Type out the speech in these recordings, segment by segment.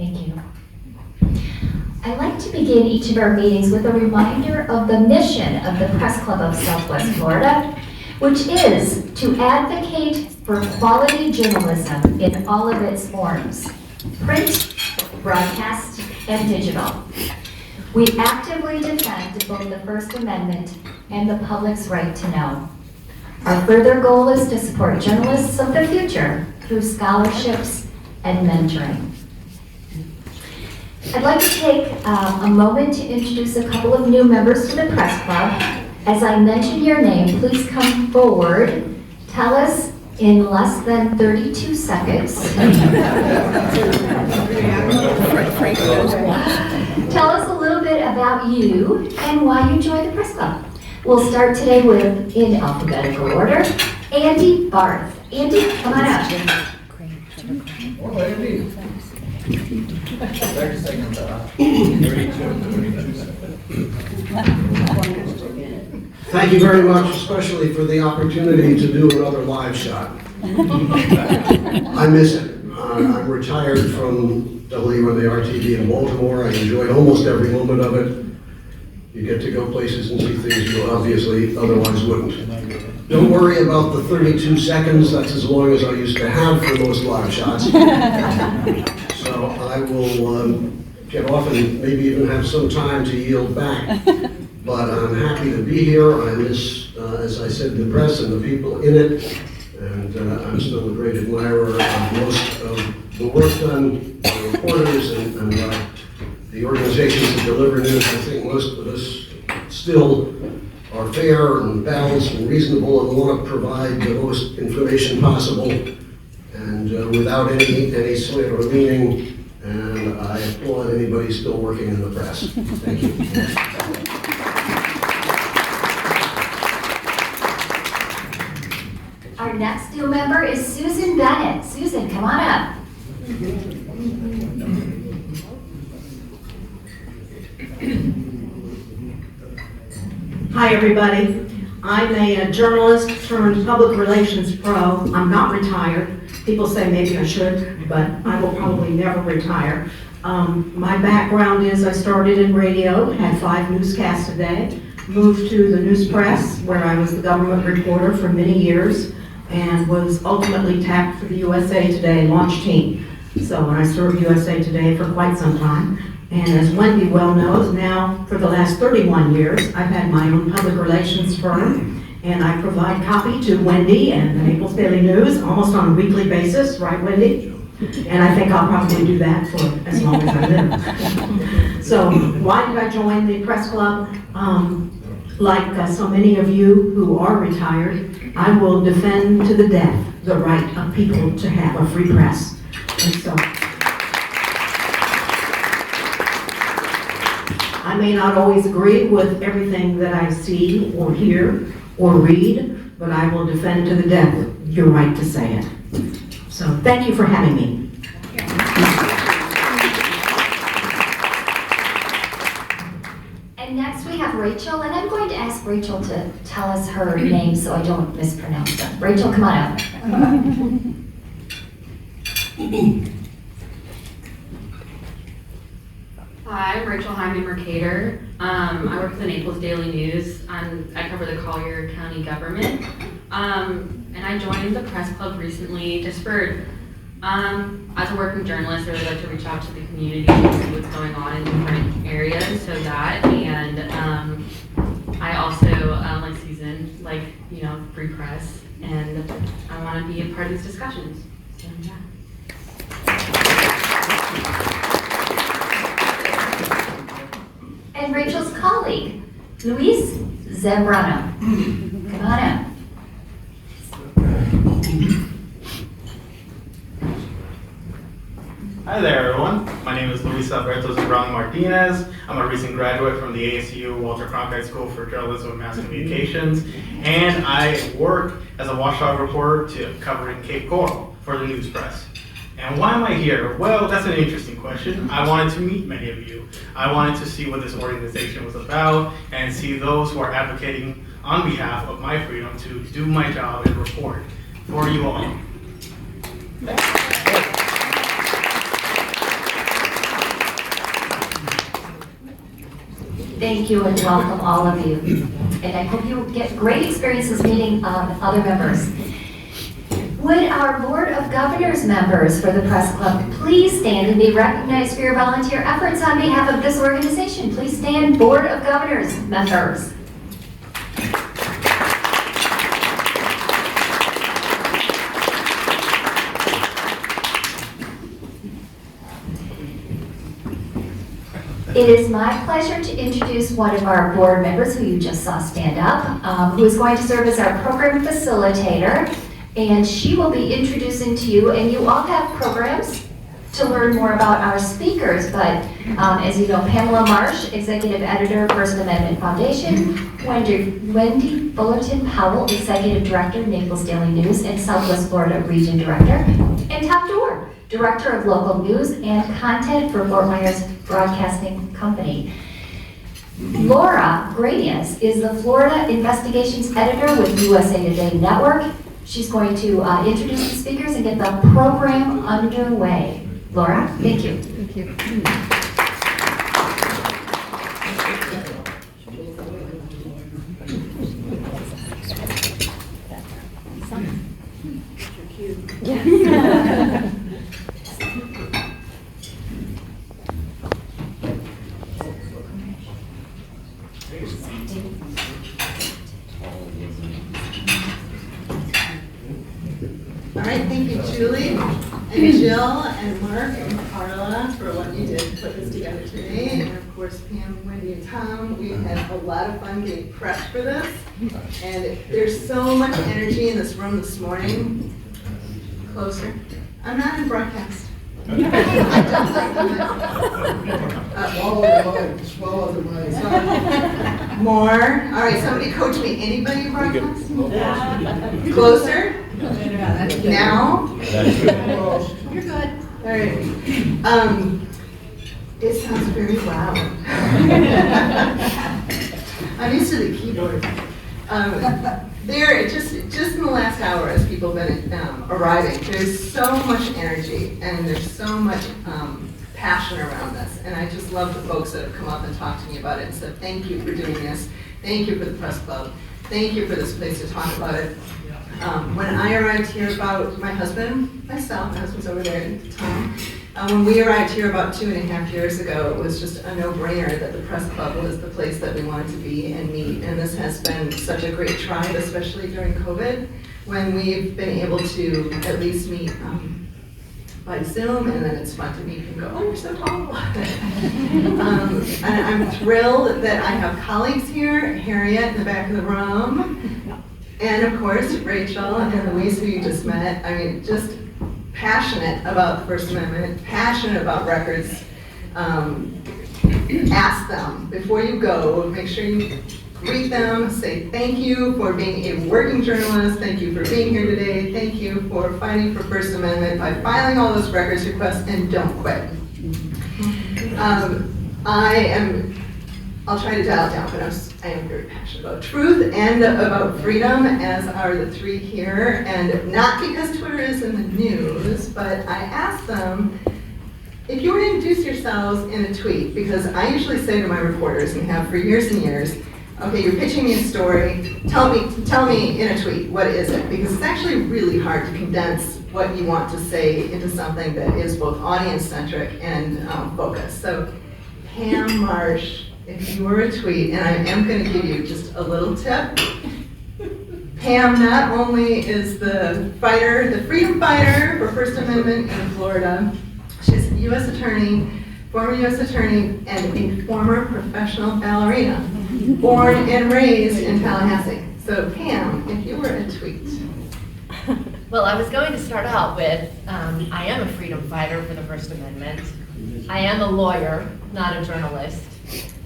Thank you. I like to begin each of our meetings with a reminder of the mission of the Press Club of Southwest Florida, which is to advocate for quality journalism in all of its forms: print, broadcast, and digital. We actively defend both the First Amendment and the public's right to know. Our further goal is to support journalists of the future through scholarships and mentoring. I'd like to take a moment to introduce a couple of new members to the Press Club. As I mention your name, please come forward. Tell us in less than 32 seconds. Tell us a little bit about you and why you joined the Press Club. We'll start today with, in alphabetical order, Andy Barth. Andy, come on up. Oh, Andy. 30 seconds. 32 seconds. Thank you very much, especially for the opportunity to do another live shot. I miss it. I'm retired from WNAR-TV in Baltimore. I enjoyed almost every moment of it. You get to go places and see things you obviously otherwise wouldn't. Don't worry about the 32 seconds. That's as long as I used to have for most live shots. So I will get off and maybe even have some time to yield back. But I'm happy to be here. I miss, as I said, the press and the people in it. And I'm still a great admirer of most of the work done by reporters and the organizations that deliver news. I think most of us still are fair and balanced and reasonable and want to provide the most information possible and without any slant or leaning. And I applaud anybody still working in the press. Thank you. Our next new member is Susan Bennett. Susan, come on up. Hi, everybody. I'm a journalist turned public relations pro. I'm not retired. People say maybe I should, but I will probably never retire. My background is I started in radio, had 5 newscasts a day, moved to the news press, where I was the government reporter for many years, and was ultimately tapped for the USA Today launch team. So I served USA Today for quite some time. And as Wendy well knows, now for the last 31 years, I've had my own public relations firm, and I provide copy to Wendy and the Naples Daily News almost on a weekly basis, right, Wendy? And I think I'll probably do that for as long as I live. So why did I join the Press Club? Like so many of you who are retired, I will defend to the death the right of people to have a free press. And so I may not always agree with everything that I see or hear or read, but I will defend to the death your right to say it. So thank you for having me. And next we have Rachel, and I'm going to ask Rachel to tell us her name so I don't mispronounce them. Rachel, come on up. Hi, I'm Rachel Hyman Mercator. I work for the Naples Daily News. I cover the Collier County government. And I joined the Press Club recently just for, as a working journalist, I really like to reach out to the community and see what's going on in different areas. So that, and I also, like Susan, like, free press, and I want to be a part of these discussions. So, yeah. And Rachel's colleague, Luis Zambrano. Come on up. Hi there, everyone. My name is Luis Alberto Zambrano Martinez. I'm a recent graduate from the ASU Walter Cronkite School for Journalism and Mass Communications, and I work as a watchdog reporter covering Cape Coral for the news press. And why am I here? Well, that's an interesting question. I wanted to meet many of you. I wanted to see what this organization was about and see those who are advocating on behalf of my freedom to do my job and report for you all. Thank you and welcome all of you. And I hope you get great experiences meeting other members. Would our Board of Governors members for the Press Club please stand and be recognized for your volunteer efforts on behalf of this organization? Please stand, Board of Governors members. It is my pleasure to introduce one of our board members who you just saw stand up, who is going to serve as our program facilitator. And she will be introducing to you, and you all have programs to learn more about our speakers, but as you know, Pamela Marsh, Executive Editor, First Amendment Foundation, Wendy Fullerton Powell, Executive Director, Naples Daily News and Southwest Florida Region Director, and Tom Dorr, Director of Local News and Content for Fort Myers Broadcasting Company. Laura Gradius is the Florida Investigations Editor with USA Today Network. She's going to introduce the speakers and get the program underway. Laura, thank you. Thank you. All right, thank you, Julie, and Jill, and Mark, and Carla for what you did to put this together today, and of course Pam, Wendy, and Tom. We had a lot of fun getting prepped for this, and there's so much energy in this room this morning. Closer. I'm not in broadcast. Swallow the mic. More. All right, somebody coach me. Anybody in broadcast? Closer. Now? You're good. All right. It sounds very loud. I'm used to the keyboard. There, just in the last hour, as people have been arriving, there's so much energy and there's so much passion around this. And I just love the folks that have come up and talked to me about it and said, thank you for doing this. Thank you for the Press Club. Thank you for this place to talk about it. When I arrived here about my husband's over there, Tom. When we arrived here about 2.5 years ago, it was just a no-brainer that the Press Club was the place that we wanted to be and meet. And this has been such a great tribe, especially during COVID, when we've been able to at least meet by Zoom, and then it's fun to meet and go, oh, you're so tall. And I'm thrilled that I have colleagues here, Harriet in the back of the room, and of course, Rachel and Louise, who you just met. I mean, just passionate about the First Amendment, passionate about records. Ask them before you go, make sure you greet them, say thank you for being a working journalist, thank you for being here today, thank you for fighting for First Amendment by filing all those records requests, and don't quit. I'll try to dial it down, but I am very passionate about truth and about freedom, as are the three here, and not because Twitter is in the news, but I asked them, if you were to introduce yourselves in a tweet, because I usually say to my reporters, and have for years and years, okay, you're pitching me a story, tell me in a tweet, what is it? Because it's actually really hard to condense what you want to say into something that is both audience-centric and focused. So, Pam Marsh, if you were a tweet, and I am going to give you just a little tip. Pam not only is the freedom fighter for First Amendment in Florida, she's a U.S. attorney, former U.S. attorney, and a former professional ballerina, born and raised in Tallahassee. So Pam, if you were a tweet. Well, I was going to start out with, I am a freedom fighter for the First Amendment. I am a lawyer, not a journalist.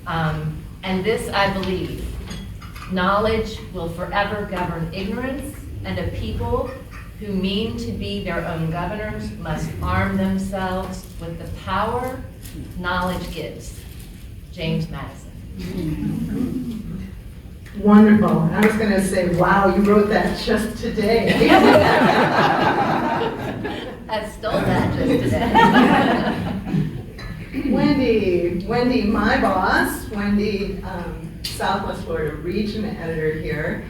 And this, I believe, knowledge will forever govern ignorance, and a people who mean to be their own governors must arm themselves with the power knowledge gives. James Madison. Wonderful. I was going to say, wow, you wrote that just today. I stole that just today. Wendy, Wendy, my boss, Wendy, Southwest Florida region editor here.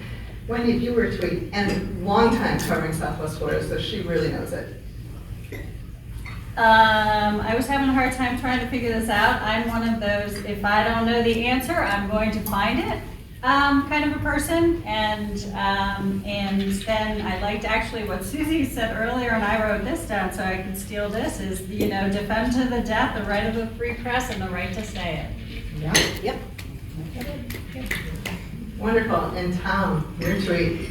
Wendy, if you were to tweet, and long time covering Southwest Florida, so she really knows it. I was having a hard time trying to figure this out. I'm one of those, if I don't know the answer, I'm going to find it, kind of a person. And then I liked actually what Susie said earlier, and I wrote this down so I could steal this, is, defend to the death the right of the free press and the right to say it. Yep. Wonderful. And Tom, your tweet.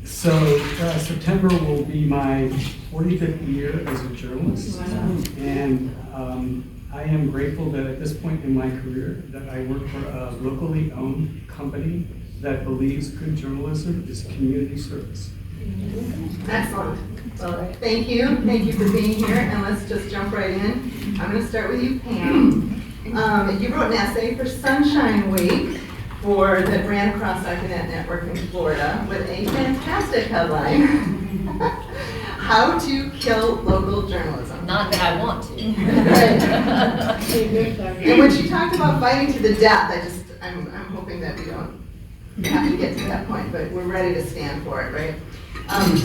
So September will be my 45th year as a journalist. And I am grateful that at this point in my career that I work for a locally owned company that believes good journalism is community service. Excellent. Well, thank you. Thank you for being here. And let's just jump right in. I'm going to start with you, Pam. You wrote an essay for Sunshine Week that ran across Arcanet Network in Florida with a fantastic headline, How to Kill Local Journalism. Not that I want to. And when she talked about fighting to the death, I'm hoping that we don't have to get to that point, but we're ready to stand for it, right?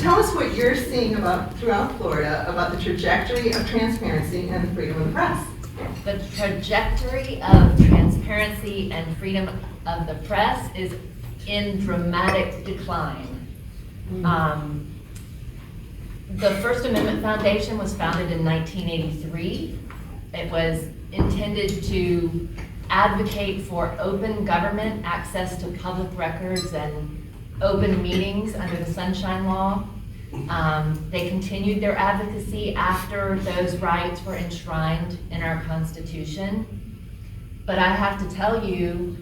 Tell us what you're seeing throughout Florida about the trajectory of transparency and the freedom of the press. The trajectory of transparency and freedom of the press is in dramatic decline. The First Amendment Foundation was founded in 1983. It was intended to advocate for open government, access to public records, and open meetings under the Sunshine Law. They continued their advocacy after those rights were enshrined in our Constitution. But I have to tell you,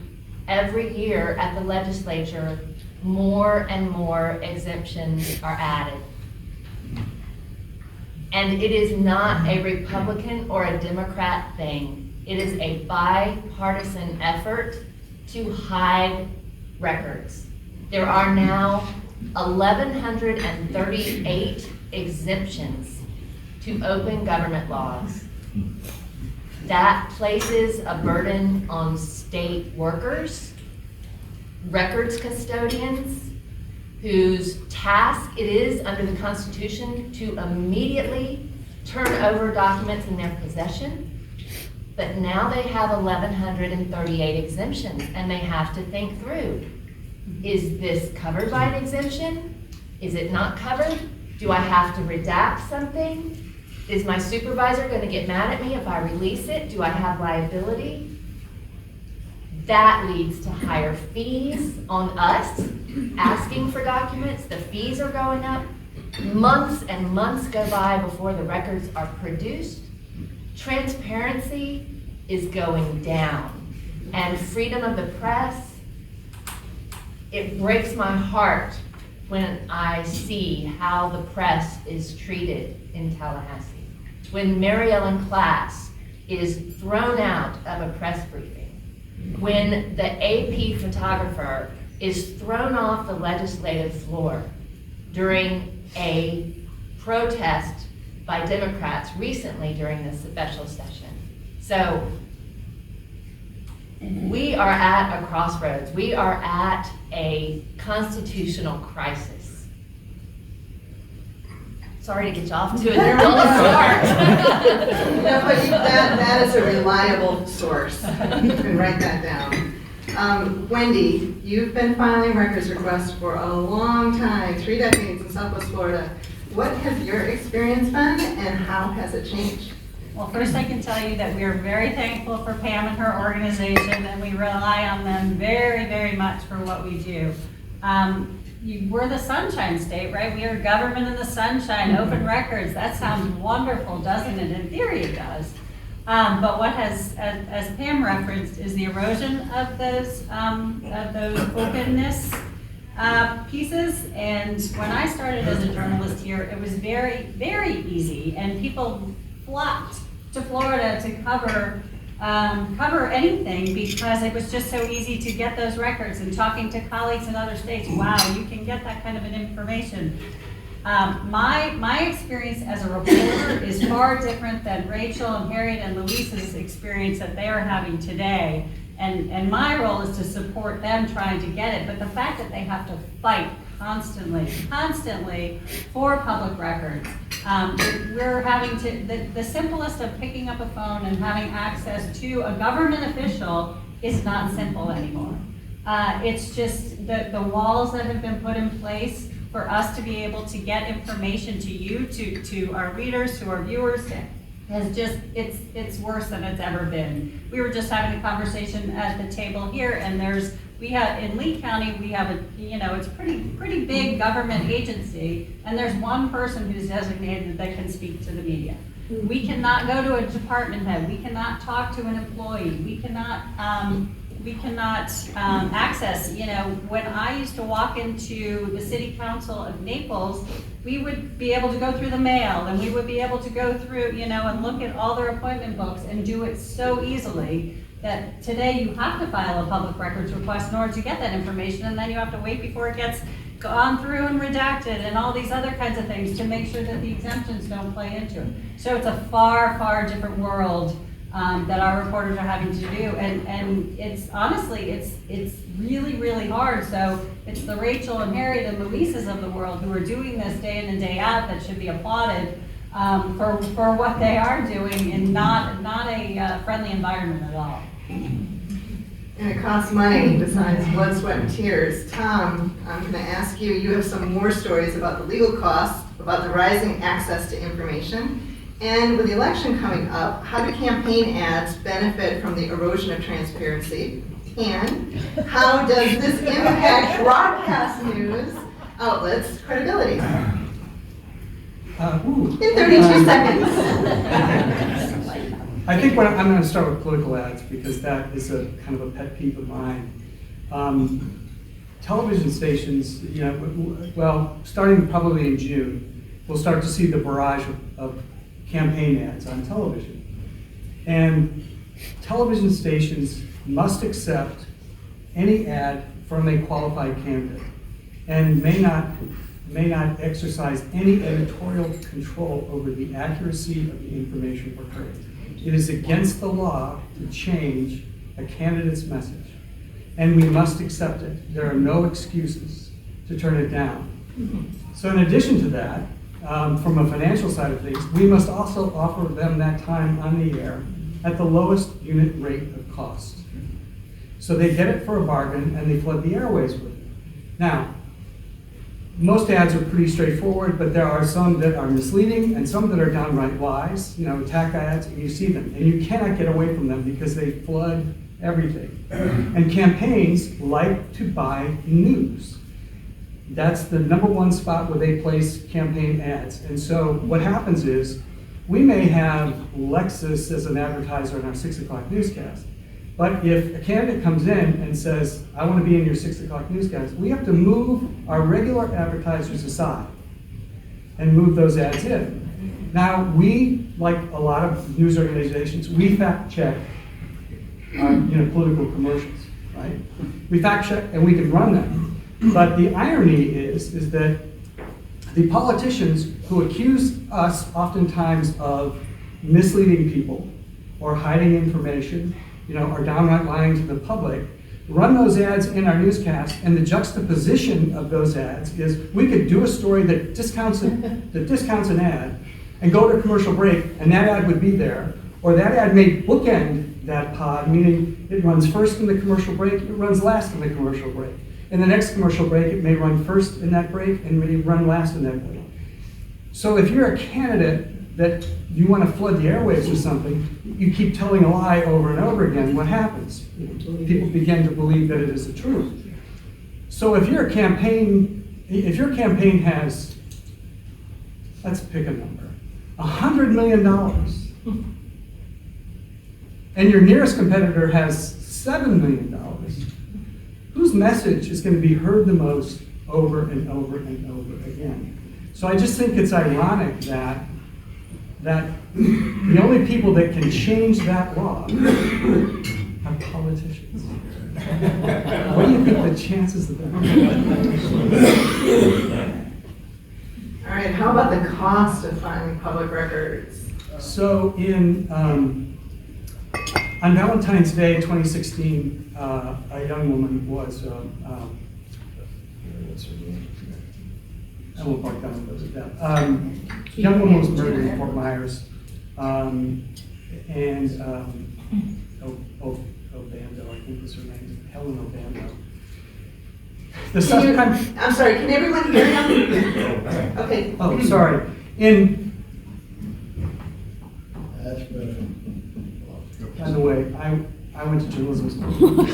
every year at the legislature, more and more exemptions are added. And it is not a Republican or a Democrat thing. It is a bipartisan effort to hide records. There are now 1,138 exemptions to open government laws. That places a burden on state workers, records custodians, whose task it is under the Constitution to immediately turn over documents in their possession. But now they have 1,138 exemptions, and they have to think through, is this covered by an exemption? Is it not covered? Do I have to redact something? Is my supervisor going to get mad at me if I release it? Do I have liability? That leads to higher fees on us asking for documents. The fees are going up. Months and months go by before the records are produced. Transparency is going down. And freedom of the press, it breaks my heart when I see how the press is treated in Tallahassee. When Mary Ellen Class is thrown out of a press briefing. When the AP photographer is thrown off the legislative floor during a protest by Democrats recently during this special session. So we are at a crossroads. We are at a constitutional crisis. Sorry to get you off to a dull start. No, but that is a reliable source. You can write that down. Wendy, you've been filing records requests for a long time, 3 decades in Southwest Florida. What has your experience been, and how has it changed? Well, first I can tell you that we are very thankful for Pam and her organization, and we rely on them very, very much for what we do. We're the Sunshine State, right? We are government in the sunshine, open records. That sounds wonderful, doesn't it? In theory, it does. But what has, as Pam referenced, is the erosion of those openness pieces. And when I started as a journalist here, it was very, very easy, and people flocked to Florida to cover anything because it was just so easy to get those records. And talking to colleagues in other states, wow, you can get that kind of an information. My experience as a reporter is far different than Rachel and Harriet and Luisa's experience that they are having today. And my role is to support them trying to get it. But the fact that they have to fight constantly for public records. We're having to, the simplest of picking up a phone and having access to a government official is not simple anymore. It's just the walls that have been put in place for us to be able to get information to you, to our readers, to our viewers, has just, it's worse than it's ever been. We were just having a conversation at the table here, and we have, in Lee County, we have a, it's a pretty big government agency, and there's one person who's designated that can speak to the media. We cannot go to a department head, we cannot talk to an employee, we cannot access, when I used to walk into the city council of Naples, we would be able to go through the mail, and we would be able to go through, and look at all their appointment books and do it so easily that today you have to file a public records request in order to get that information, and then you have to wait before it gets gone through and redacted and all these other kinds of things to make sure that the exemptions don't play into it. So it's a far different world that our reporters are having to do, and it's honestly, it's really hard. So it's the Rachel and Harriet and Luisa's of the world who are doing this day in and day out that should be applauded for what they are doing in not a friendly environment at all. And it costs money besides blood, sweat, and tears. Tom, I'm going to ask you, you have some more stories about the legal costs, about the rising access to information. And with the election coming up, how do campaign ads benefit from the erosion of transparency? And how does this impact broadcast news outlets' credibility? In 32 seconds. I think I'm going to start with political ads because that is a kind of a pet peeve of mine. Television stations, well, starting probably in June, we'll start to see the barrage of campaign ads on television. And television stations must accept any ad from a qualified candidate and may not exercise any editorial control over the accuracy of the information portrayed. It is against the law to change a candidate's message, and we must accept it. There are no excuses to turn it down. So in addition to that, from a financial side of things, we must also offer them that time on the air at the lowest unit rate of cost. So they get it for a bargain and they flood the airways with it. Now, most ads are pretty straightforward, but there are some that are misleading and some that are downright lies, attack ads, and you see them. And you cannot get away from them because they flood everything. And campaigns like to buy news. That's the number one spot where they place campaign ads. And so what happens is, we may have Lexus as an advertiser in our 6 o'clock newscast, but if a candidate comes in and says, I want to be in your 6 o'clock newscast, we have to move our regular advertisers aside and move those ads in. Now, we, like a lot of news organizations, we fact check our political commercials, right? We fact check and we can run them. But the irony is that the politicians who accuse us oftentimes of misleading people or hiding information, or downright lying to the public, run those ads in our newscast, and the juxtaposition of those ads is we could do a story that discounts an ad and go to a commercial break, and that ad would be there, or that ad may bookend that pod, meaning it runs first in the commercial break, it runs last in the commercial break. In the next commercial break, it may run first in that break and may run last in that break. So if you're a candidate that you want to flood the airwaves with something, you keep telling a lie over and over again, what happens? People begin to believe that it is the truth. So if your campaign has, let's pick a number, $100 million, and your nearest competitor has $7 million, whose message is going to be heard the most over and over and over again? So I just think it's ironic that the only people that can change that law are politicians. What do you think the chances of that? All right, how about the cost of filing public records? So on Valentine's Day 2016, a young woman was, what's her name? I won't bite down those of that. A young woman was murdered in Fort Myers. Obando, I think was her name, Helen Obando. I'm sorry, can everyone hear him? Okay. Oh, sorry. By the way, I went to journalism school.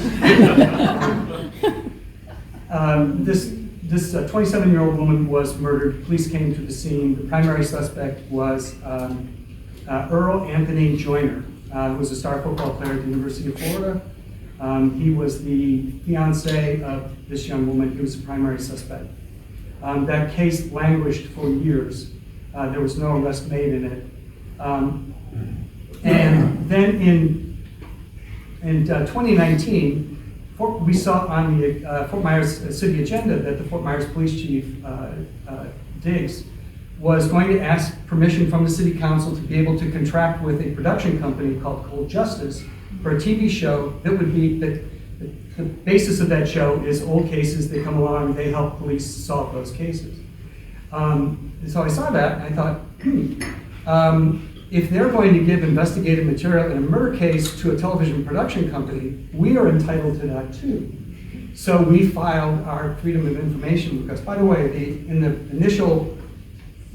This 27-year-old woman was murdered. Police came to the scene. The primary suspect was Earl Anthony Joyner, who was a star football player at the University of Florida. He was the fiance of this young woman. He was the primary suspect. That case languished for years. There was no arrest made in it. And then in 2019, we saw on the Fort Myers city agenda that the Fort Myers police chief, Diggs, was going to ask permission from the city council to be able to contract with a production company called Cold Justice for a TV show that would be, the basis of that show is old cases. They come along, they help police solve those cases. So I saw that and I thought, if they're going to give investigative material in a murder case to a television production company, we are entitled to that too. So we filed our Freedom of Information request. By the way,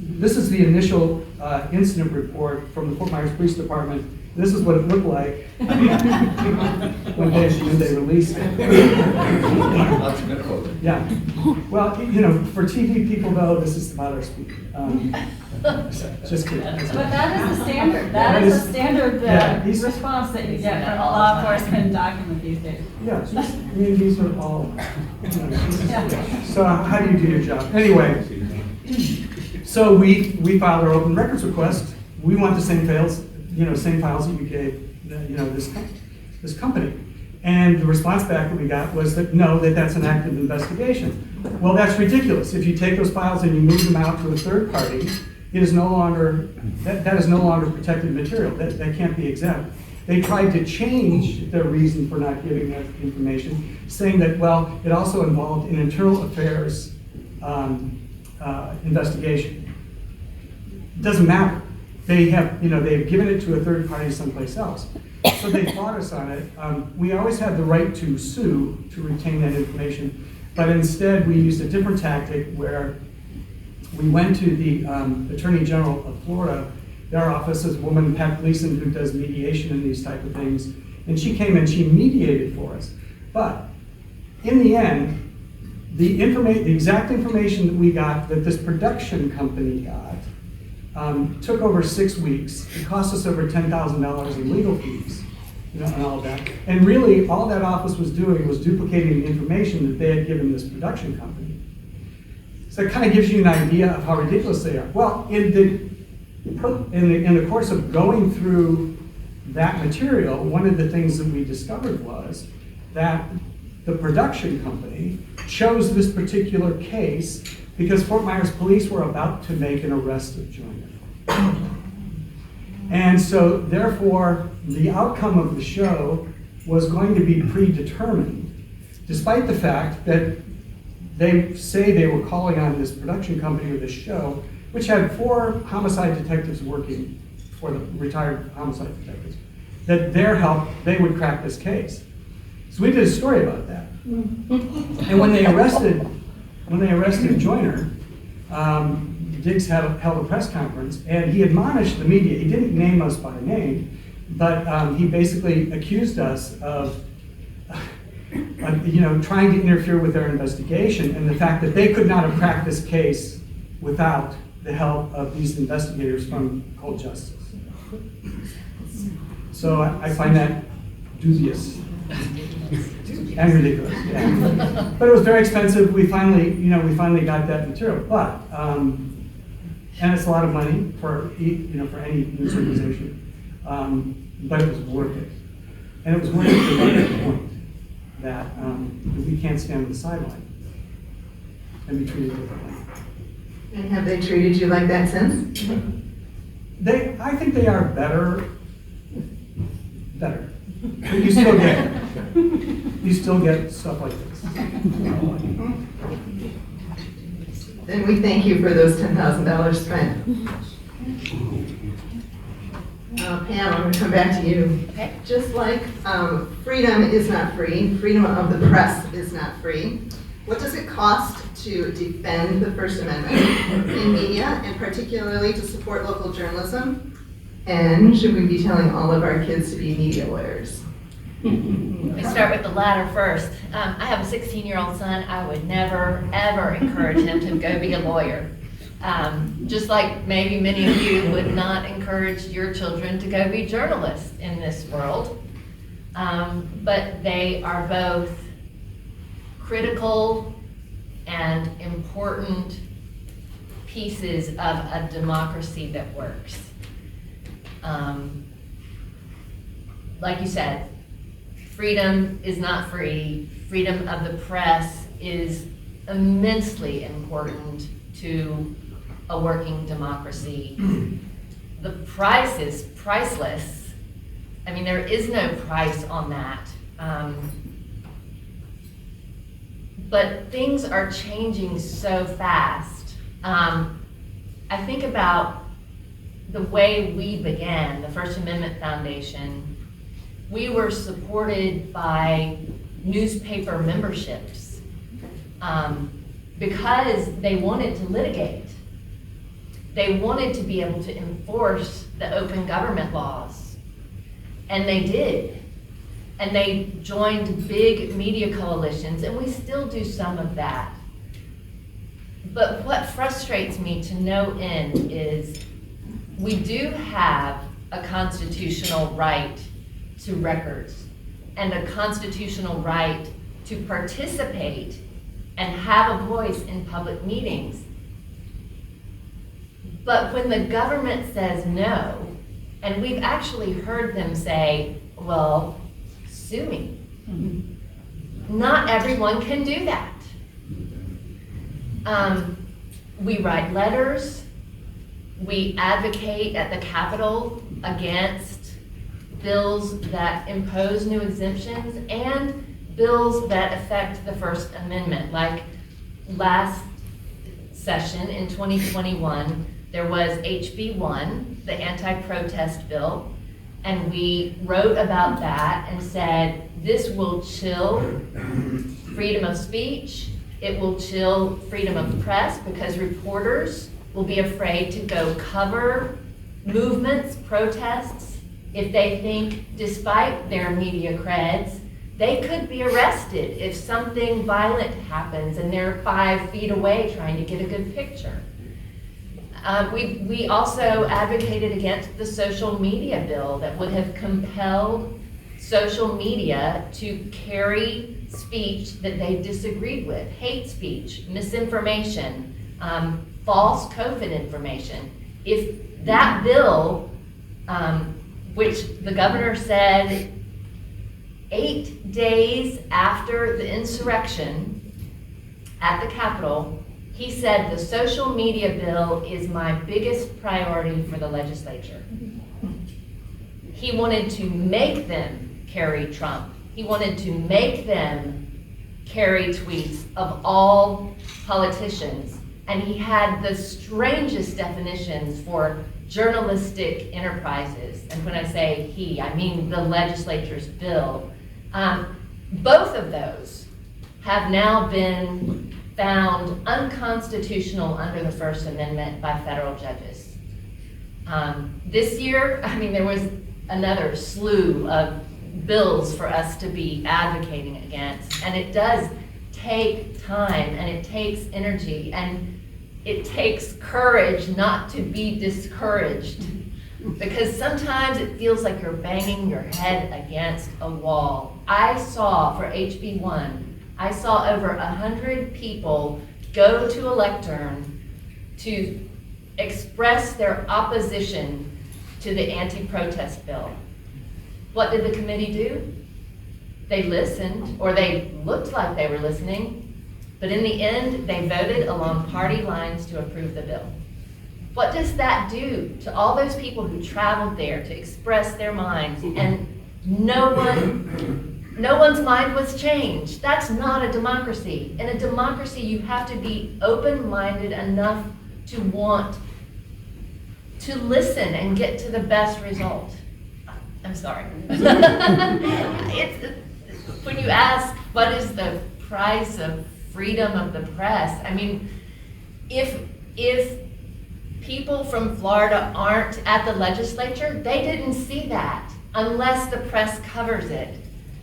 this is the initial incident report from the Fort Myers Police Department. This is what it looked like when they released it. Yeah. Well, for TV people though, this is about our speed. Just kidding. But that is the standard. That is the standard response that you get from a law enforcement document these days. Yeah, these are all. So how do you do your job? Anyway, so we filed our open records request. We want the same files, same files that you gave, this company. And the response back that we got was that no, that's an active investigation. Well, that's ridiculous. If you take those files and you move them out to a third party, it is no longer, that is no longer protected material. That can't be exempt. They tried to change their reason for not giving that information, saying that, well, it also involved an internal affairs investigation. It doesn't matter. They've given it to a third party someplace else. So they fought us on it. We always had the right to sue to retain that information, but instead we used a different tactic where we went to the Attorney General of Florida. Their office is a woman, Pat Gleason, who does mediation in these type of things, and she came and she mediated for us. But in the end, the exact information that we got, that this production company got, took over 6 weeks. It cost us over $10,000 in legal fees, and all of that. And really, all that office was doing was duplicating the information that they had given this production company. So it kind of gives you an idea of how ridiculous they are. Well, in the course of going through that material, one of the things that we discovered was that the production company chose this particular case because Fort Myers police were about to make an arrest of Joyner. And so, therefore, the outcome of the show was going to be predetermined, despite the fact that they say they were calling on this production company or this show, which had 4 homicide detectives working for the retired homicide detectives, that their help, they would crack this case. So we did a story about that. And when they arrested Joyner, Diggs held a press conference, and he admonished the media. He didn't name us by name, but he basically accused us of trying to interfere with their investigation, and the fact that they could not have cracked this case without the help of these investigators from Cold Justice. So I find that dubious and ridiculous. Yeah. But it was very expensive. We finally got that material. But and it's a lot of money for any news organization. But it was worth it, and it was worth it to the point that we can't stand on the sideline and be treated differently. And have they treated you like that since? I think they are better. But you still get stuff like this. Then we thank you for those $10,000 spent. Pam, I'm going to come back to you. Okay. Just like freedom is not free, freedom of the press is not free, what does it cost to defend the First Amendment in media, and particularly to support local journalism? And should we be telling all of our kids to be media lawyers? Let me start with the latter first. I have a 16-year-old son. I would never, ever encourage him to go be a lawyer. Just like maybe many of you would not encourage your children to go be journalists in this world. But they are both critical and important pieces of a democracy that works. Like you said, freedom is not free. Freedom of the press is immensely important to a working democracy. The price is priceless. I mean, there is no price on that. But things are changing so fast. I think about the way we began, the First Amendment Foundation. We were supported by newspaper memberships because they wanted to litigate. They wanted to be able to enforce the open government laws, and they did. And they joined big media coalitions, and we still do some of that. But what frustrates me to no end is we do have a constitutional right to records and a constitutional right to participate and have a voice in public meetings. But when the government says no, and we've actually heard them say, well, sue me. Not everyone can do that. We write letters, we advocate at the Capitol against bills that impose new exemptions and bills that affect the First Amendment. Like last session in 2021, there was HB 1, the anti-protest bill, and we wrote about that and said, this will chill freedom of speech, it will chill freedom of the press because reporters will be afraid to go cover movements, protests, if they think, despite their media creds, they could be arrested if something violent happens and they're 5 feet away trying to get a good picture. We also advocated against the social media bill that would have compelled social media to carry speech that they disagreed with, hate speech, misinformation, false COVID information. If that bill, which the governor said 8 days after the insurrection at the Capitol, he said the social media bill is my biggest priority for the legislature. He wanted to make them carry Trump. He wanted to make them carry tweets of all politicians. And he had the strangest definitions for journalistic enterprises. And when I say he, I mean the legislature's bill. Both of those have now been found unconstitutional under the First Amendment by federal judges. This year, I mean, there was another slew of bills for us to be advocating against, and it does take time, and it takes energy, and it takes courage not to be discouraged, because sometimes it feels like you're banging your head against a wall. I saw, for HB 1, I saw over 100 people go to a lectern to express their opposition to the anti-protest bill. What did the committee do? They listened, or they looked like they were listening, But in the end, they voted along party lines to approve the bill. What does that do to all those people who traveled there to express their minds and no one's mind was changed? That's not a democracy. In a democracy, you have to be open-minded enough to want to listen and get to the best result. I'm sorry. When you ask, what is the price of freedom of the press? I mean, if people from Florida aren't at the legislature, they didn't see that unless the press covers it.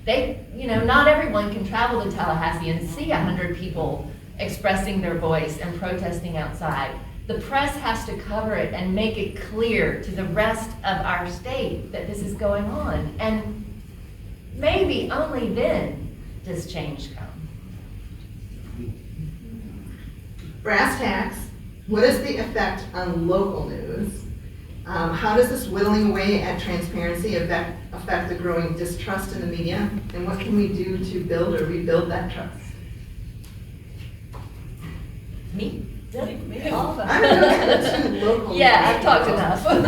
Not everyone can travel to Tallahassee and see 100 people expressing their voice and protesting outside. The press has to cover it and make it clear to the rest of our state that this is going on. And maybe only then does change come. Brass tacks, what is the effect on local news? How does this whittling away at transparency affect the growing distrust in the media? And what can we do to build or rebuild that trust? Me? All of us. I'm gonna go to local. Yeah, I've talked enough. Well,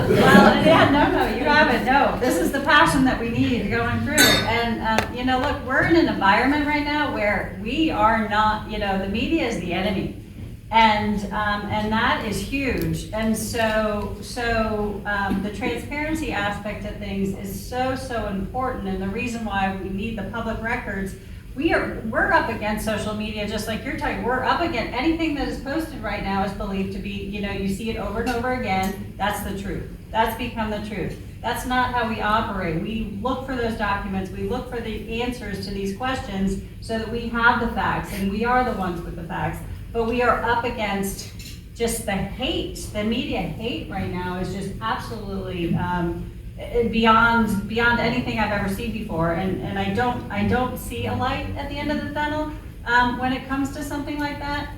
yeah, no, you haven't, no. This is the passion that we need going through. And, look, we're in an environment right now where we are not, the media is the enemy. And that is huge. And so the transparency aspect of things is so important. And the reason why we need the public records, we're up against social media, just like you're talking. We're up against anything that is posted right now is believed to be, you see it over and over again. That's the truth. That's become the truth. That's not how we operate. We look for those documents. We look for the answers to these questions so that we have the facts, and we are the ones with the facts. But we are up against just the hate. The media hate right now is just absolutely beyond anything I've ever seen before. And I don't see a light at the end of the tunnel when it comes to something like that.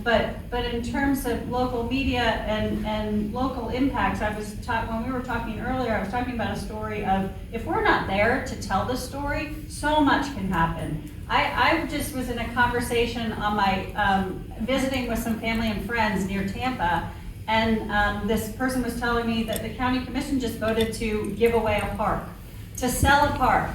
But in terms of local media and local impacts, when we were talking earlier, I was talking about a story of if we're not there to tell the story, so much can happen. I just was in a conversation on my visiting with some family and friends near Tampa, and this person was telling me that the county commission just voted to give away a park, to sell a park.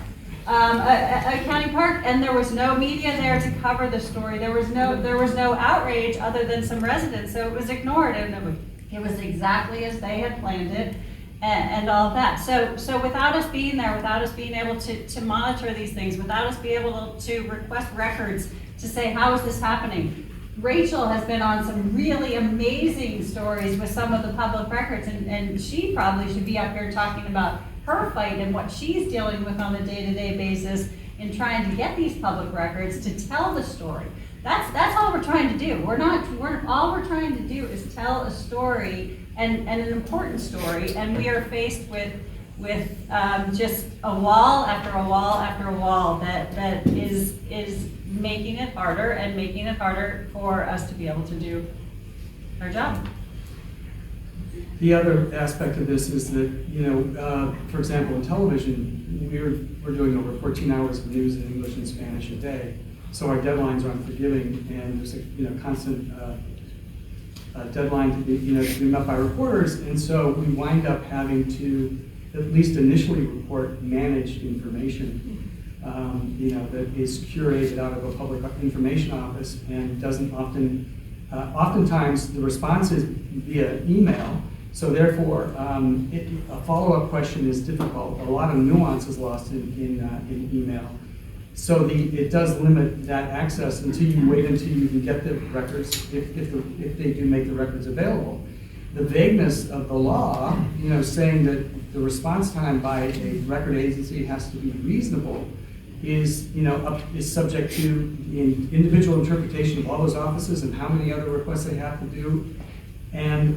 A county park, and there was no media there to cover the story. There was no outrage other than some residents, so it was ignored, and it was exactly as they had planned it, and all of that. So without us being there, without us being able to monitor these things, without us being able to request records to say how is this happening. Rachel has been on some really amazing stories with some of the public records, and she probably should be up here talking about her fight and what she's dealing with on a day-to-day basis in trying to get these public records to tell the story. That's all we're trying to do. All we're trying to do is tell a story and an important story, and we are faced with just a wall after a wall after a wall that is making it harder and making it harder for us to be able to do our job. The other aspect of this is that, for example, in television, we're doing over 14 hours of news in English and Spanish a day. So our deadlines are unforgiving, and there's a constant deadline to be met by reporters. And so we wind up having to at least initially report managed information, that is curated out of a public information office and doesn't oftentimes the response is via email. So therefore, a follow-up question is difficult. A lot of nuance is lost in email. So it does limit that access until you wait until you can get the records, if they do make the records available. The vagueness of the law, saying that the response time by a record agency has to be reasonable, is subject to the individual interpretation of all those offices and how many other requests they have to do. And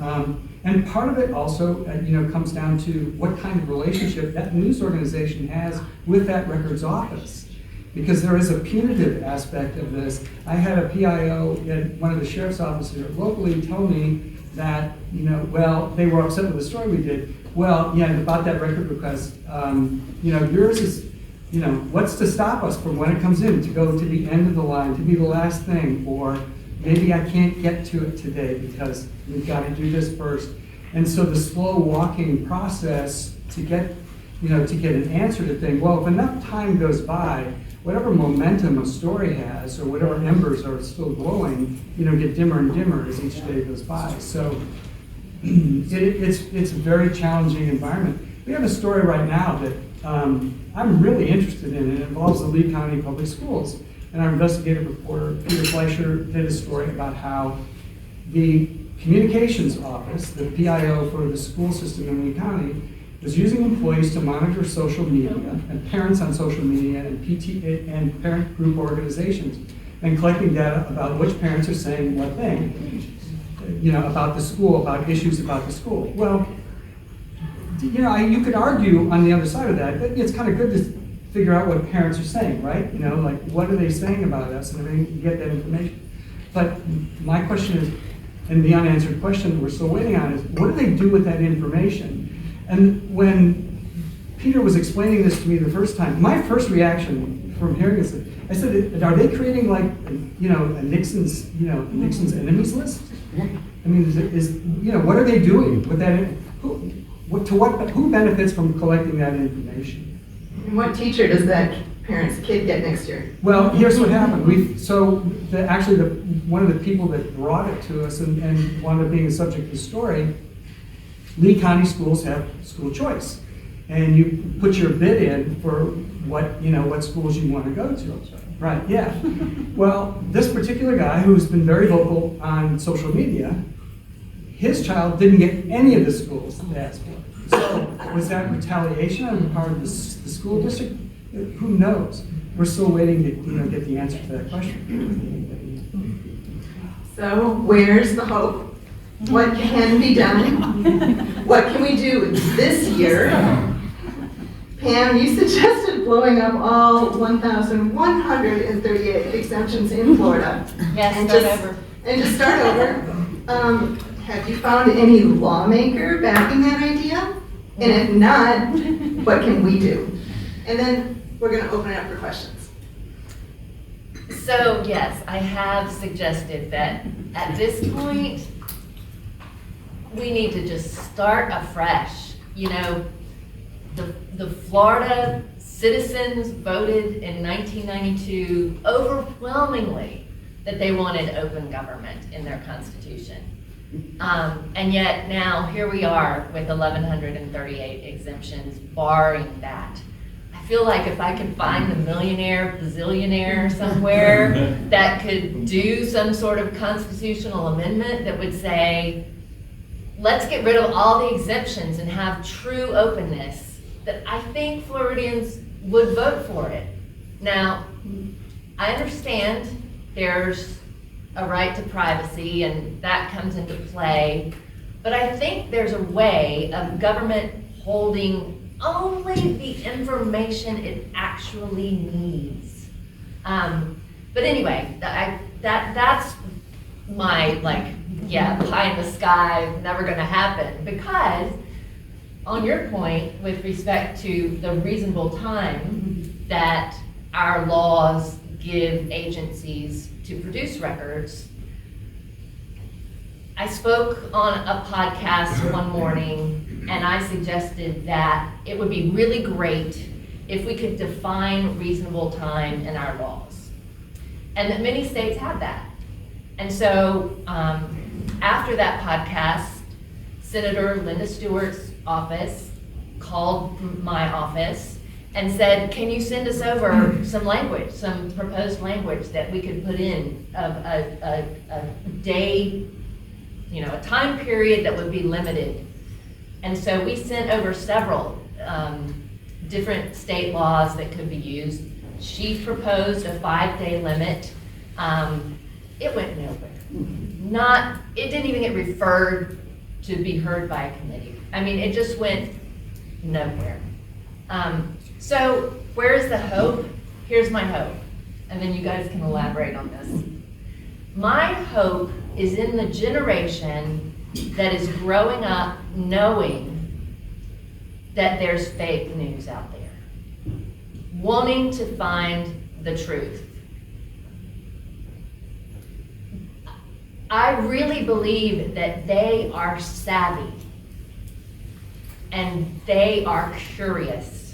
part of it also, comes down to what kind of relationship that news organization has with that records office. Because there is a punitive aspect of this. I had a PIO at one of the sheriff's offices here locally tell me that, they were upset with the story we did. Well, yeah, about that record request, yours is what's to stop us from when it comes in to go to the end of the line, to be the last thing, or maybe I can't get to it today because we've got to do this first. And so the slow walking process to get an answer to things, well, if enough time goes by, whatever momentum a story has or whatever embers are still glowing, get dimmer and dimmer as each day goes by. So it's a very challenging environment. We have a story right now that I'm really interested in. It involves the Lee County Public Schools. And our investigative reporter, Peter Fleischer, did a story about how the communications office, the PIO for the school system in Lee County, was using employees to monitor social media and parents on social media and PTA and parent group organizations, and collecting data about which parents are saying what thing, about the school, about issues about the school. Well, you could argue on the other side of that, it's kind of good to figure out what parents are saying, right? Like what are they saying about us, and everything, you get that information. But my question is, and the unanswered question we're still waiting on is, what do they do with that information? And when Peter was explaining this to me the first time, my first reaction from hearing this, I said, are they creating like, a Nixon's enemies list? I mean, what are they doing with that? Who benefits from collecting that information? And what teacher does that parent's kid get next year? Well, here's what happened. One of the people that brought it to us and wound up being the subject of the story, Lee County schools have school choice. And you put your bid in for what schools you want to go to. Right, yeah. Well, this particular guy who's been very vocal on social media, his child didn't get any of the schools that they asked for. So was that retaliation on the part of the school district? Who knows? We're still waiting to get the answer to that question. So where's the hope? What can be done? What can we do this year? Pam, you suggested blowing up all 1,138 exemptions in Florida. Yes, and start just, over. And just start over. Have you found any lawmaker backing that idea? And if not, what can we do? And then we're going to open it up for questions. So yes, I have suggested that at this point, we need to just start afresh. The Florida citizens voted in 1992 overwhelmingly that they wanted open government in their constitution. And yet now here we are with 1,138 exemptions barring that. I feel like if I could find a millionaire, bazillionaire somewhere that could do some sort of constitutional amendment that would say, let's get rid of all the exemptions and have true openness, that I think Floridians would vote for it. Now, I understand there's a right to privacy and that comes into play, but I think there's a way of government holding only the information it actually needs. But anyway, that's my pie in the sky, never gonna happen, because on your point with respect to the reasonable time that our laws give agencies to produce records, I spoke on a podcast one morning and I suggested that it would be really great if we could define reasonable time in our laws, and that many states have that. And so after that podcast, Senator Linda Stewart's office called my office and said, can you send us over some language, some proposed language that we could put in of a day, a time period that would be limited. And so we sent over several different state laws that could be used. She proposed a 5-day limit. It went nowhere. It didn't even get referred to be heard by a committee. I mean, it just went nowhere. So where's the hope? Here's my hope. And then you guys can elaborate on this. My hope is in the generation that is growing up knowing that there's fake news out there. wanting to find the truth. I really believe that they are savvy and they are curious.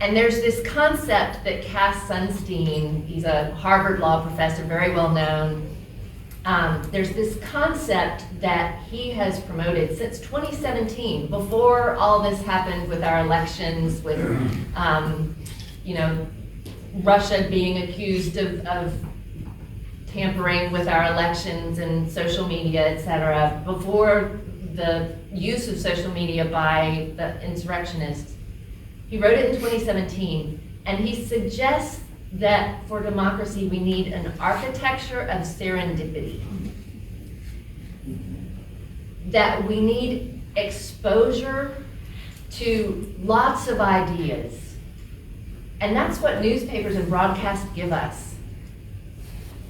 And there's this concept that Cass Sunstein, he's a Harvard law professor, very well known. There's this concept that he has promoted since 2017, before all this happened with our elections, with Russia being accused of tampering with our elections and social media, et cetera, before the use of social media by the insurrectionists. He wrote it in 2017, and he suggests that for democracy we need an architecture of serendipity. That we need exposure to lots of ideas. And that's what newspapers and broadcasts give us.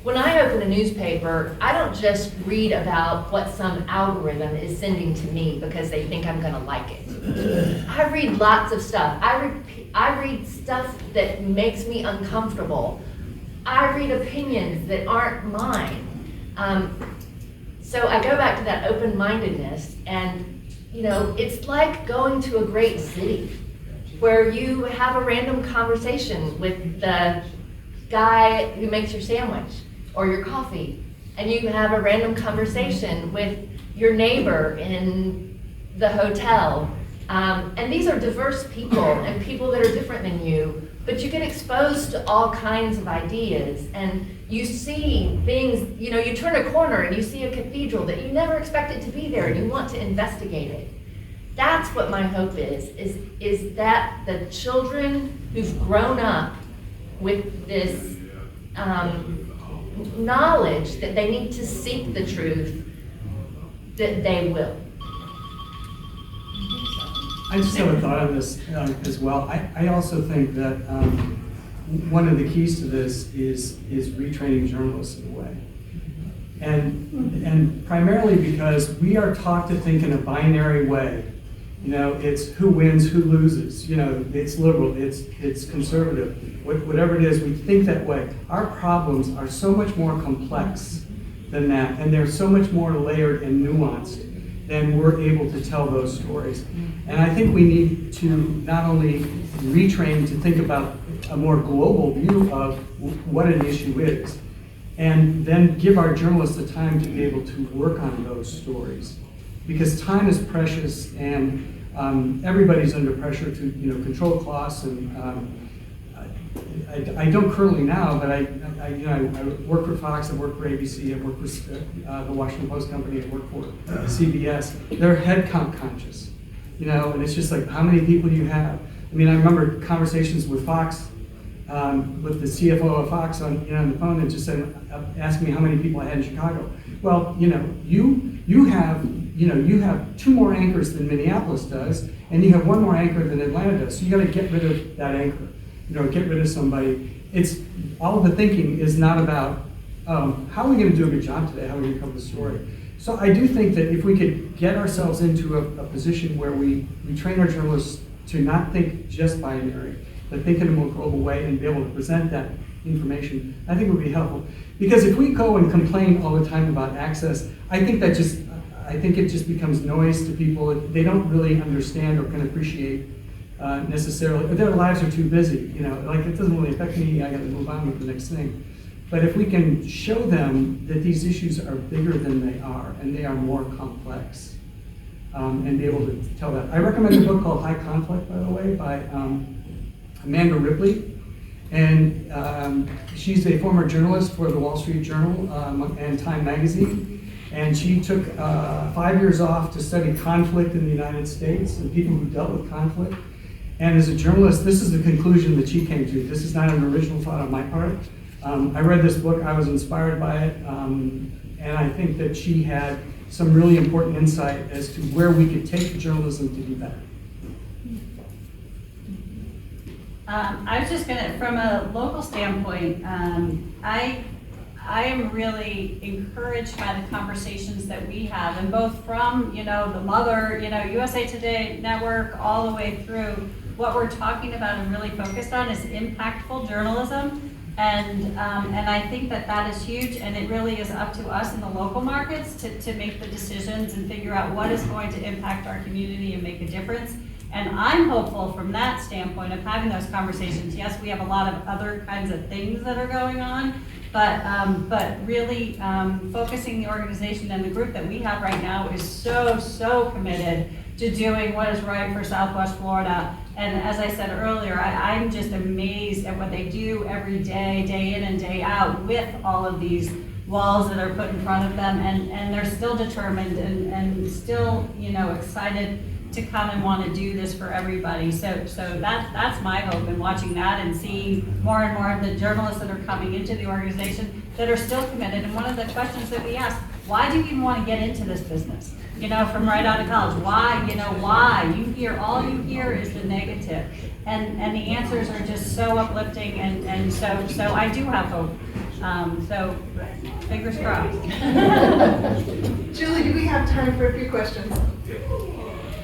When I open a newspaper, I don't just read about what some algorithm is sending to me because they think I'm gonna like it. I read lots of stuff. I read stuff that makes me uncomfortable. I read opinions that aren't mine. So I go back to that open-mindedness, and it's like going to a great city where you have a random conversation with the guy who makes your sandwich or your coffee, and you have a random conversation with your neighbor in the hotel. And these are diverse people and people that are different than you, but you get exposed to all kinds of ideas, and you see things, you turn a corner and you see a cathedral that you never expected to be there, and you want to investigate it. That's what my hope is that the children who've grown up with this knowledge that they need to seek the truth, that they will. I just have a thought on this as well. I also think that one of the keys to this is retraining journalists in a way. And primarily because we are taught to think in a binary way. It's who wins, who loses. It's liberal, it's conservative. Whatever it is, we think that way. Our problems are so much more complex than that, and they're so much more layered and nuanced than we're able to tell those stories. And I think we need to not only retrain to think about a more global view of what an issue is, and then give our journalists the time to be able to work on those stories. Because time is precious, and everybody's under pressure to control costs. And I don't currently now, but I work for Fox, I work for ABC, I work for the Washington Post Company, I work for CBS. They're headcount conscious, and it's just like, how many people do you have? I mean, I remember conversations with Fox, with the CFO of Fox on the phone, and just said, asking me how many people I had in Chicago. Well, you have 2 more anchors than Minneapolis does, and you have 1 more anchor than Atlanta does. So you got to get rid of that anchor. Get rid of somebody. It's all of the thinking is not about how are we going to do a good job today? How are we going to cover the story? So I do think that if we could get ourselves into a position where we train our journalists to not think just binary, but think in a more global way and be able to present that information, I think it would be helpful. Because if we go and complain all the time about access, I think it just becomes noise to people. They don't really understand or can appreciate necessarily. Their lives are too busy, it doesn't really affect me, I gotta move on with the next thing. But if we can show them that these issues are bigger than they are, and they are more complex, and be able to tell that. I recommend a book called High Conflict, by the way, by Amanda Ripley. And she's a former journalist for the Wall Street Journal and Time Magazine. And she took 5 years off to study conflict in the United States and people who dealt with conflict. And as a journalist, this is the conclusion that she came to. This is not an original thought on my part. I read this book, I was inspired by it, and I think that she had some really important insight as to where we could take journalism to be better. I was just gonna, from a local standpoint, I I am really encouraged by the conversations that we have, and both from, the mother, USA Today Network, all the way through. What we're talking about and really focused on is impactful journalism. And I think that is huge, and it really is up to us in the local markets to make the decisions and figure out what is going to impact our community and make a difference. And I'm hopeful from that standpoint of having those conversations. Yes, we have a lot of other kinds of things that are going on, but really focusing the organization and the group that we have right now is so committed to doing what is right for Southwest Florida. And as I said earlier, I'm just amazed at what they do every day, day in and day out, with all of these walls that are put in front of them, and they're still determined and still, excited to come and want to do this for everybody. So that's my hope in watching that and seeing more and more of the journalists that are coming into the organization that are still committed. And one of the questions that we ask, why do you even want to get into this business? From right out of college, why? Why? All you hear is the negative. And the answers are just so uplifting, and so I do have hope. So fingers crossed. Julie, do we have time for a few questions?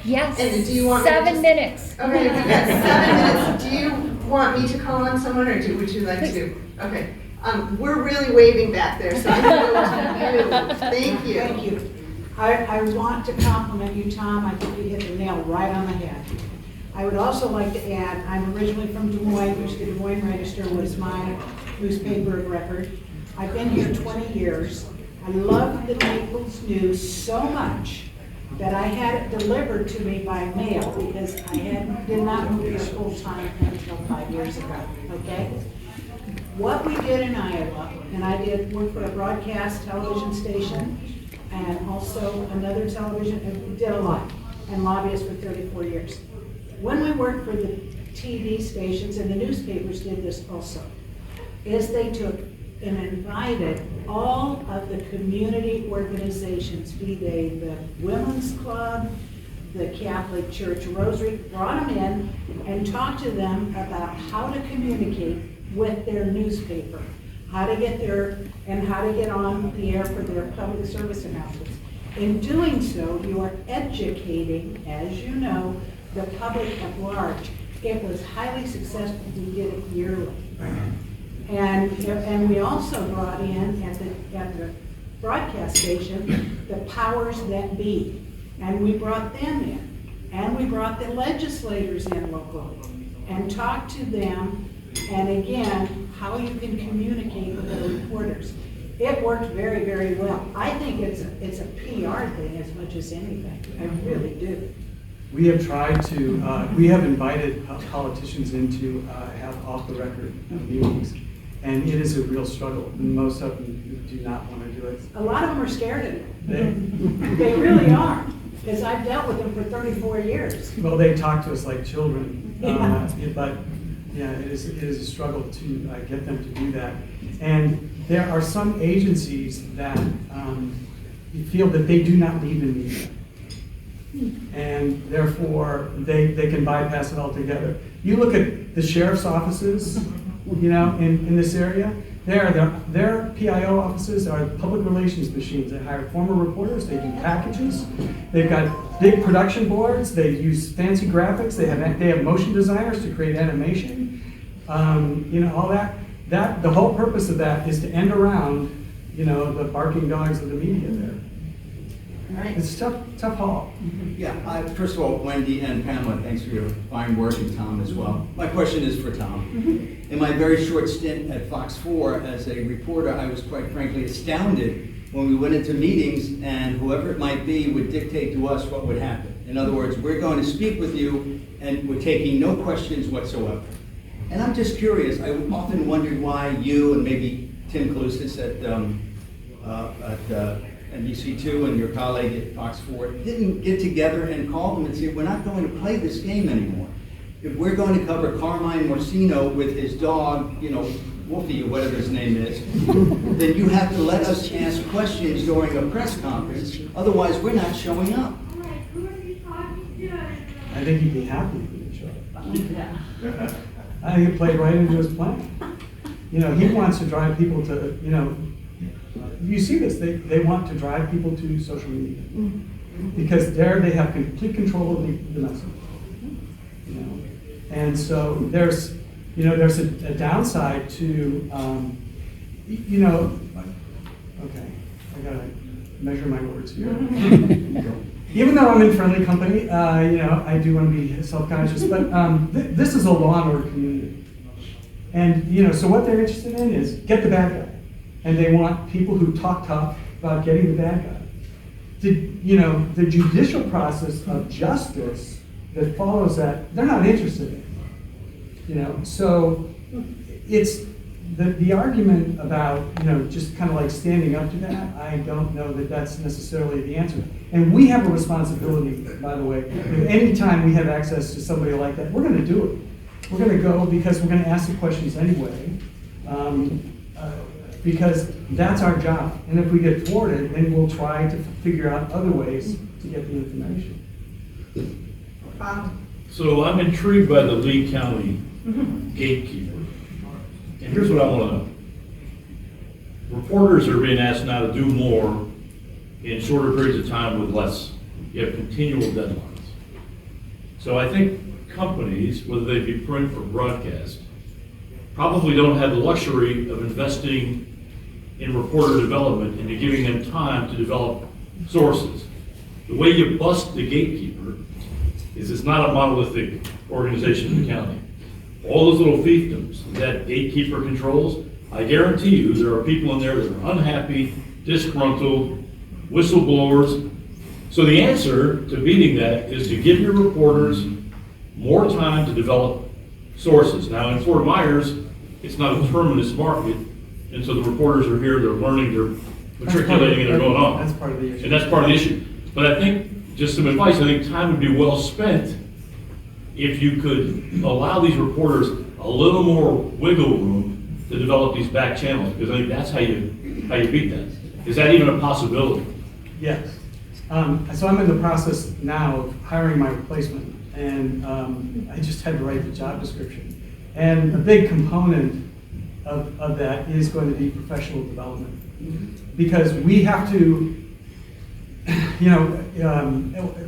Yes, And do you want me to 7 just- minutes. Okay, we've got 7 minutes. Do you want me to call on someone, or would you like to? Okay. We're really waving back there, so I'm going to go to you. Thank you. Thank you. I want to compliment you, Tom. I think you hit the nail right on the head. I would also like to add, I'm originally from Des Moines, which the Des Moines Register was my newspaper of record. I've been here 20 years. I love the Naples News so much that I had it delivered to me by mail because I did not move here full time until 5 years ago, okay? What we did in Iowa, and I did work for a broadcast television station and also another television, and we did a lot, and lobbyist for 34 years. When we worked for the TV stations, and the newspapers did this also, is they took and invited all of the community organizations, be they the Women's Club, the Catholic Church Rosary, brought them in and talked to them about how to communicate with their newspaper, how to get on the air for their public service announcements. In doing so, you are educating, as you know, the public at large. It was highly successful. We did it yearly. And we also brought in at the broadcast station the powers that be, and we brought them in, and we brought the legislators in locally and talked to them. And again, how you can communicate with the reporters. It worked very, very well. I think it's a PR thing as much as anything. I really do. We have tried to, we have invited politicians in to have off-the-record meetings, and it is a real struggle. Most of them do not want to do it. A lot of them are scared of it. They really are, because I've dealt with them for 34 years. Well, they talk to us like children, Yeah. but yeah, it is a struggle to get them to do that. And there are some agencies that feel that they do not need the media. And therefore, they can bypass it altogether. You look at the sheriff's offices, in this area, their PIO offices are public relations machines. They hire former reporters, they do packages, they've got big production boards, they use fancy graphics, they have motion designers to create animation, all that. The whole purpose of that is to end around, the barking dogs of the media there. Right. It's a tough haul. Yeah, first of all, Wendy and Pamela, thanks for your fine work, and Tom as well. My question is for Tom. In my very short stint at Fox 4 as a reporter, I was quite frankly astounded when we went into meetings and whoever it might be would dictate to us what would happen. In other words, we're going to speak with you and we're taking no questions whatsoever. And I'm just curious, I often wondered why you and maybe Tim Kalustis at NBC2 and your colleague at Fox 4 didn't get together and call them and say, we're not going to play this game anymore. If we're going to cover Carmine Morcino with his dog, Wolfie or whatever his name is, then you have to let us ask questions during a press conference, otherwise we're not showing up. I think he'd be happy if he didn't show up. I think it played right into his plan. He wants to drive people to, you see this, they want to drive people to social media. Because there they have complete control of the message. You know? And so there's a downside to, okay, I gotta measure my words here. Even though I'm in friendly company, I do want to be self-conscious, but this is a law and order community. And, so what they're interested in is get the bad guy. And they want people who talk tough about getting the bad guy. The judicial process of justice that follows that, they're not interested in. So it's the argument about, just kind of like standing up to that, I don't know that that's necessarily the answer. And we have a responsibility, by the way, if any time we have access to somebody like that, we're gonna do it. We're gonna go because we're gonna ask the questions anyway, because that's our job. And if we get thwarted, then we'll try to figure out other ways to get the information. So I'm intrigued by the Lee County gatekeeper. And here's what I want to know. Reporters are being asked now to do more in shorter periods of time with less. You have continual deadlines. So I think companies, whether they be print or broadcast, probably don't have the luxury of investing in reporter development and to giving them time to develop sources. The way you bust the gatekeeper is it's not a monolithic organization in the county. All those little fiefdoms that gatekeeper controls, I guarantee you there are people in there that are unhappy, disgruntled, whistleblowers. So the answer to beating that is to give your reporters more time to develop sources. Now in Fort Myers, it's not a terminus market, and so the reporters are here, they're learning, they're matriculating, and they're going on. That's part of the issue. And that's part of the issue. But I think, just some advice, I think time would be well spent if you could allow these reporters a little more wiggle room to develop these back channels, because I think that's how you beat that. Is that even a possibility? Yes. So I'm in the process now of hiring my replacement, and I just had to write the job description. And a big component of that is going to be professional development. Because we have to,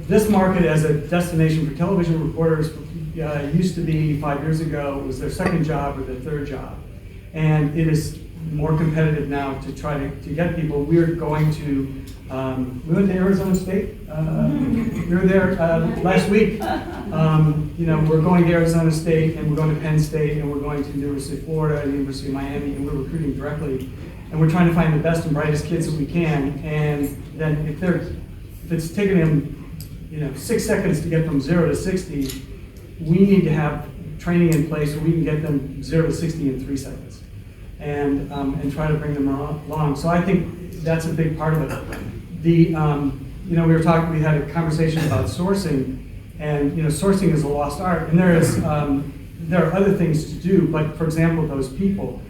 this market as a destination for television reporters used to be 5 years ago, it was their second job or their third job. And it is more competitive now to try to get people. We're going to, we went to Arizona State. We were there last week. We're going to Arizona State, and we're going to Penn State, and we're going to the University of Florida and the University of Miami, and we're recruiting directly. And we're trying to find the best and brightest kids that we can. And then if it's taking them, 6 seconds to get from 0 to 60, we need to have training in place where we can get them 0 to 60 in 3 seconds. And try to bring them along. So I think that's a big part of it. We had a conversation about sourcing, and sourcing is a lost art. And there are other things to do, but for example, those people,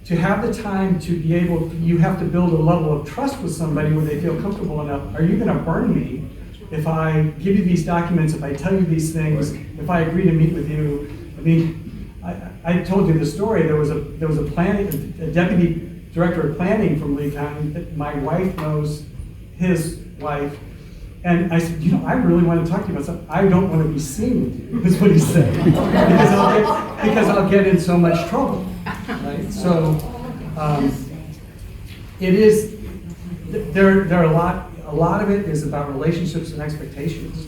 to have the time to be able, you have to build a level of trust with somebody where they feel comfortable enough. Are you going to burn me if I give you these documents, if I tell you these things, if I agree to meet with you? I mean, I told you the story. There was a deputy director of planning from Lee County. My wife knows his wife, and I said, I really want to talk to you about something. I don't want to be seen with you. Is what he said, because I'll get in so much trouble. Right? So it is. There are a lot of it is about relationships and expectations.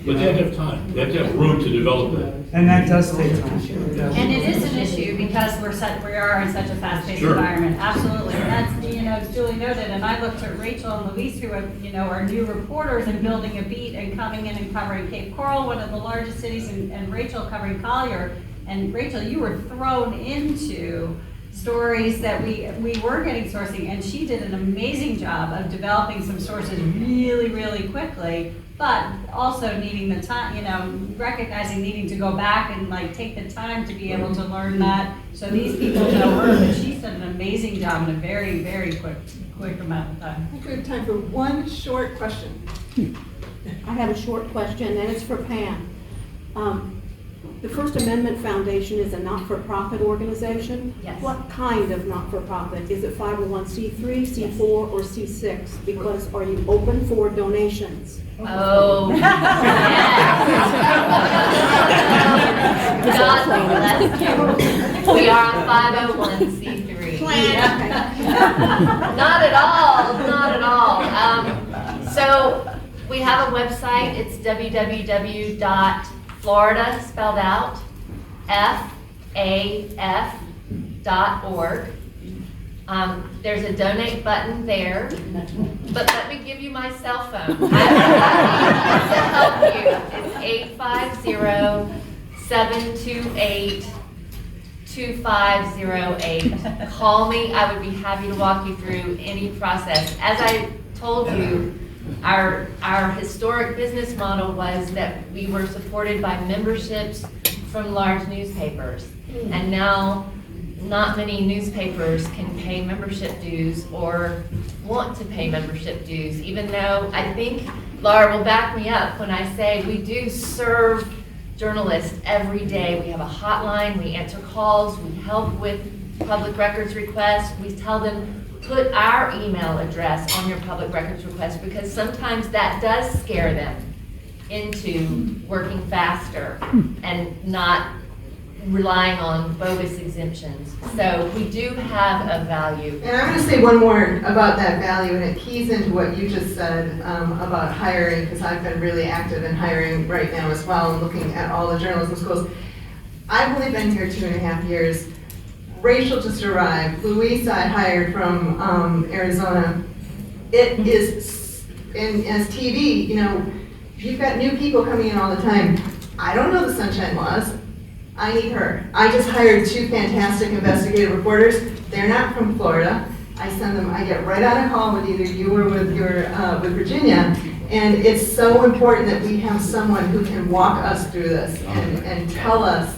But they have to have time. They have to have room to develop that. And that does take time. And it is an issue because we are in such a fast-paced environment. Absolutely. And that's, as Julie noted, and I looked at Rachel and Luis, who are new reporters and building a beat and coming in and covering Cape Coral, one of the largest cities, and Rachel covering Collier. And Rachel, you were thrown into stories that we were getting sourcing, and she did an amazing job of developing some sources really, really quickly, but also needing the time, recognizing needing to go back and take the time to be able to learn that. So these people know her, but she's done an amazing job in a very, very quick amount of time. I think we have time for one short question. I have a short question, and it's for Pam. The First Amendment Foundation is a not-for-profit organization. Yes. What kind of not-for-profit? Is it 501c3, C4, or C6? Because are you open for donations? Oh, yes. God bless you. We are on 501c3. Not at all, not at all. So we have a website, it's www.florida, spelled out, FAF.org. There's a donate button there, but let me give you my cell phone. I to help you. It's 850-728-2508. Call me, I would be happy to walk you through any process. As I told you, our historic business model was that we were supported by memberships from large newspapers. And now, not many newspapers can pay membership dues or want to pay membership dues, even though I think Laura will back me up when I say we do serve journalists every day. We have a hotline, we answer calls, we help with public records requests, we tell them, put our email address on your public records request, because sometimes that does scare them into working faster and not relying on bogus exemptions. So we do have a value. And I'm going to say one more about that value, and it keys into what you just said about hiring, because I've been really active in hiring right now as well, and looking at all the journalism schools. I've only been here 2.5 years. Rachel just arrived. Louisa I hired from Arizona. It is, and as TV, you know, you've got new people coming in all the time. I don't know the sunshine laws. I need her. I just hired 2 fantastic investigative reporters. They're not from Florida. I send them, I get right on a call with either you or with Virginia. And it's so important that we have someone who can walk us through this and tell us.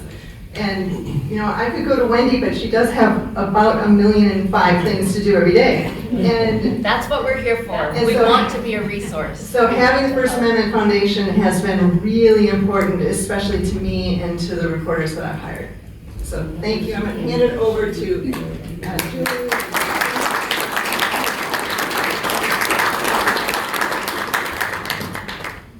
And, you know, I could go to Wendy, but she does have about 1,000,005 things to do every day. And that's what we're here for. And we so, want to be a resource. So having the First Amendment Foundation has been really important, especially to me and to the reporters that I've hired. So thank you. I'm going to hand it over to Julie.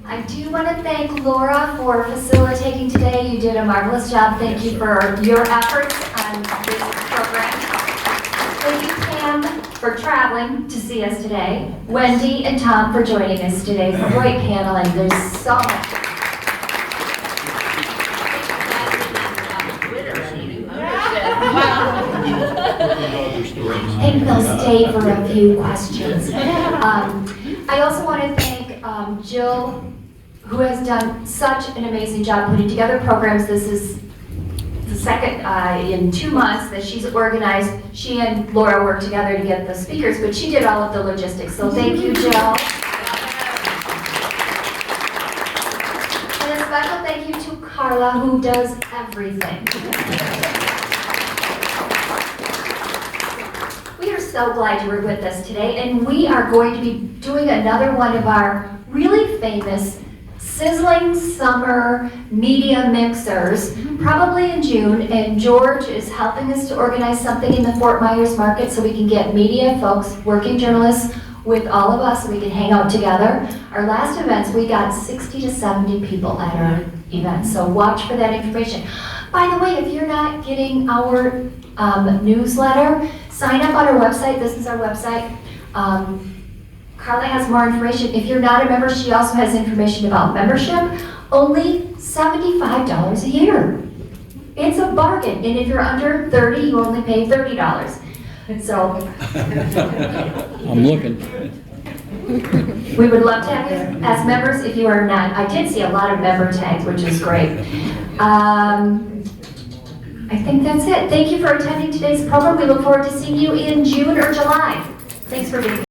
I do want to thank Laura for facilitating today. You did a marvelous job. Thank you for your efforts on this program. Thank you, Pam, for traveling to see us today. Wendy and Tom for joining us today. Great paneling. There's so much. I think they'll stay for a few questions. I also want to thank Jill, who has done such an amazing job putting together programs. This is the second in 2 months that she's organized. She and Laura worked together to get the speakers, but she did all of the logistics. So thank you, Jill. And a special thank you to Carla, who does everything. We are so glad you were with us today, and we are going to be doing another one of our really famous sizzling summer media mixers, probably in June, and George is helping us to organize something in the Fort Myers market so we can get media folks, working journalists, with all of us so we can hang out together. Our last events, we got 60 to 70 people at our event, so watch for that information. By the way, if you're not getting our newsletter, sign up on our website. This is our website. Carla has more information. If you're not a member, she also has information about membership. Only $75 a year. It's a bargain. And if you're under 30, you only pay $30. So I'm looking. we would love to have you as members. If you are not, I did see a lot of member tags, which is great. I think that's it. Thank you for attending today's program. We look forward to seeing you in June or July. Thanks for being here.